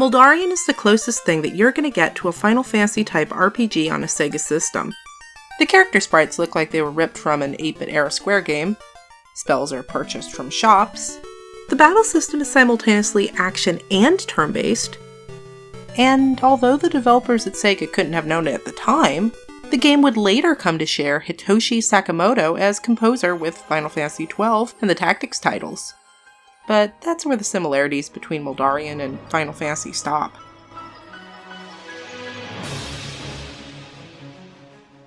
Moldorian is the closest thing that you're going to get to a Final Fantasy type RPG on a Sega system. The character sprites look like they were ripped from an 8-bit era Square game. Spells are purchased from shops. The battle system is simultaneously action and turn-based. And although the developers at Sega couldn't have known it at the time, the game would later come to share Hitoshi Sakamoto as composer with Final Fantasy XII and the Tactics titles. But that's where the similarities between Moldorian and Final Fantasy stop.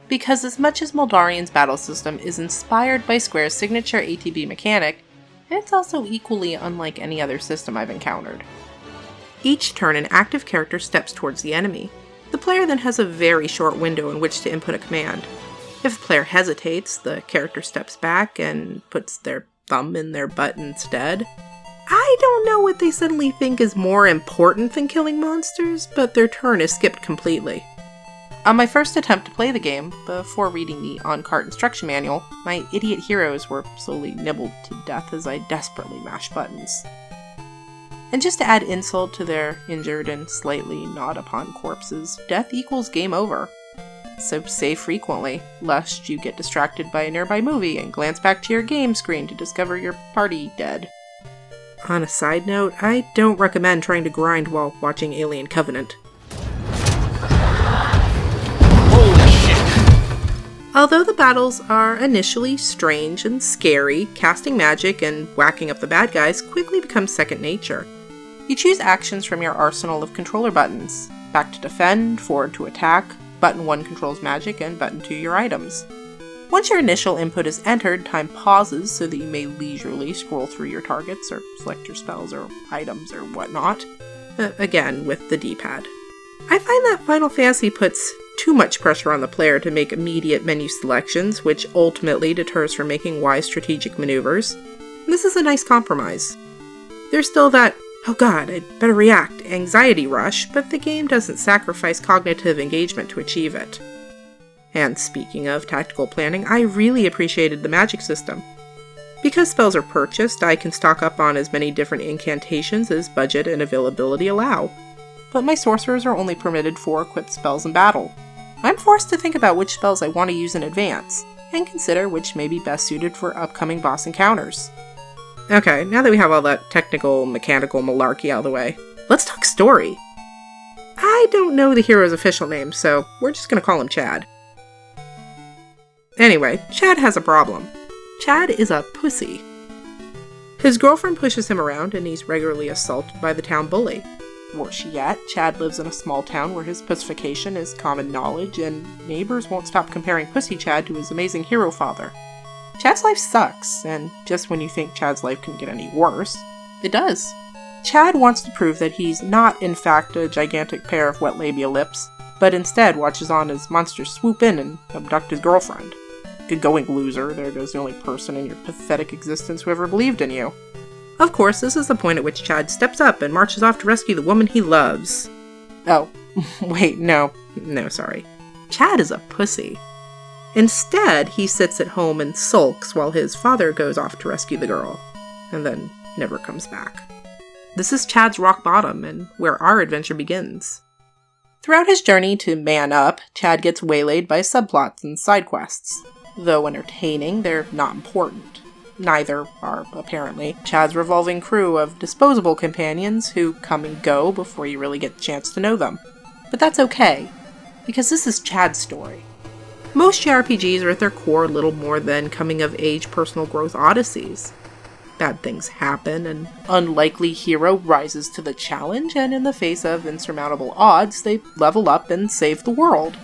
Because as much as Moldorian's battle system is inspired by Square's signature ATB mechanic, it's also equally unlike any other system I've encountered. Each turn, an active character steps towards the enemy. The player then has a very short window in which to input a command. If the player hesitates, the character steps back and puts their thumb in their butt instead. I don't know what they suddenly think is more important than killing monsters, but their turn is skipped completely. On my first attempt to play the game, before reading the on-cart instruction manual, my idiot heroes were slowly nibbled to death as I desperately mashed buttons. And just to add insult to their injured and slightly gnawed-upon corpses, death equals game over. So save frequently, lest you get distracted by a nearby movie and glance back to your game screen to discover your party dead. On a side note, I don't recommend trying to grind while watching Alien Covenant. Holy shit! Although the battles are initially strange and scary, casting magic and whacking up the bad guys quickly becomes second nature. You choose actions from your arsenal of controller buttons. Back to defend, forward to attack, button 1 controls magic, and button 2 your items. Once your initial input is entered, time pauses so that you may leisurely scroll through your targets or select your spells or items or whatnot. Again, with the D-pad. I find that Final Fantasy puts too much pressure on the player to make immediate menu selections, which ultimately deters from making wise strategic maneuvers. This is a nice compromise. There's still that, oh god, I'd better react, anxiety rush, but the game doesn't sacrifice cognitive engagement to achieve it. And speaking of tactical planning, I really appreciated the magic system. Because spells are purchased, I can stock up on as many different incantations as budget and availability allow. But my sorcerers are only permitted 4 equipped spells in battle. I'm forced to think about which spells I want to use in advance, and consider which may be best suited for upcoming boss encounters. Okay, now that we have all that technical, mechanical malarkey out of the way, let's talk story. I don't know the hero's official name, so we're just gonna call him Chad. Anyway, Chad has a problem. Chad is a pussy. His girlfriend pushes him around, and he's regularly assaulted by the town bully. Worse yet, Chad lives in a small town where his pussification is common knowledge, and neighbors won't stop comparing Pussy Chad to his amazing hero father. Chad's life sucks, and just when you think Chad's life can get any worse, it does. Chad wants to prove that he's not, in fact, a gigantic pair of wet labia lips, but instead watches on as monsters swoop in and abduct his girlfriend. Good going, loser. There goes the only person in your pathetic existence who ever believed in you. Of course, this is the point at which Chad steps up and marches off to rescue the woman he loves. Oh, wait, no, sorry. Chad is a pussy. Instead, he sits at home and sulks while his father goes off to rescue the girl, and then never comes back. This is Chad's rock bottom, and where our adventure begins. Throughout his journey to man up, Chad gets waylaid by subplots and side quests. Though entertaining, they're not important. Neither are, apparently, Chad's revolving crew of disposable companions who come and go before you really get the chance to know them. But that's okay, because this is Chad's story. Most JRPGs are at their core little more than coming-of-age personal growth odysseys. Bad things happen, an unlikely hero rises to the challenge, and in the face of insurmountable odds, they level up and save the world.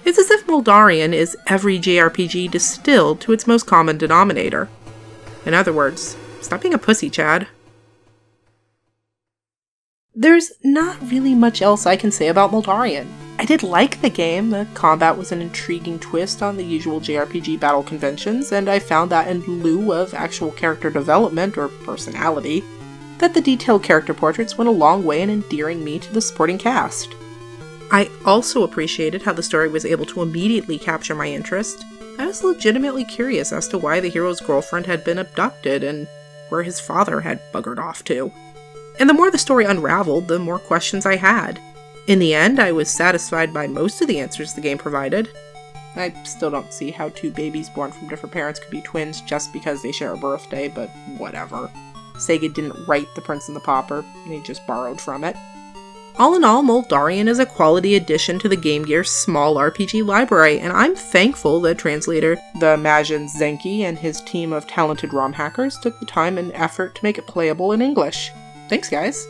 It's as if Moldorian is every JRPG distilled to its most common denominator. In other words, stop being a pussy, Chad. There's not really much else I can say about Moldorian. I did like the game, the combat was an intriguing twist on the usual JRPG battle conventions, and I found that in lieu of actual character development or personality, that the detailed character portraits went a long way in endearing me to the supporting cast. I also appreciated how the story was able to immediately capture my interest. I was legitimately curious as to why the hero's girlfriend had been abducted and where his father had buggered off to. And the more the story unraveled, the more questions I had. In the end, I was satisfied by most of the answers the game provided. I still don't see how two babies born from different parents could be twins just because they share a birthday, but whatever. Sega didn't write The Prince and the Pauper, he just borrowed from it. All in all, Moldorian is a quality addition to the Game Gear's small RPG library, and I'm thankful that translator TheMajinZenki and his team of talented ROM hackers took the time and effort to make it playable in English. Thanks, guys!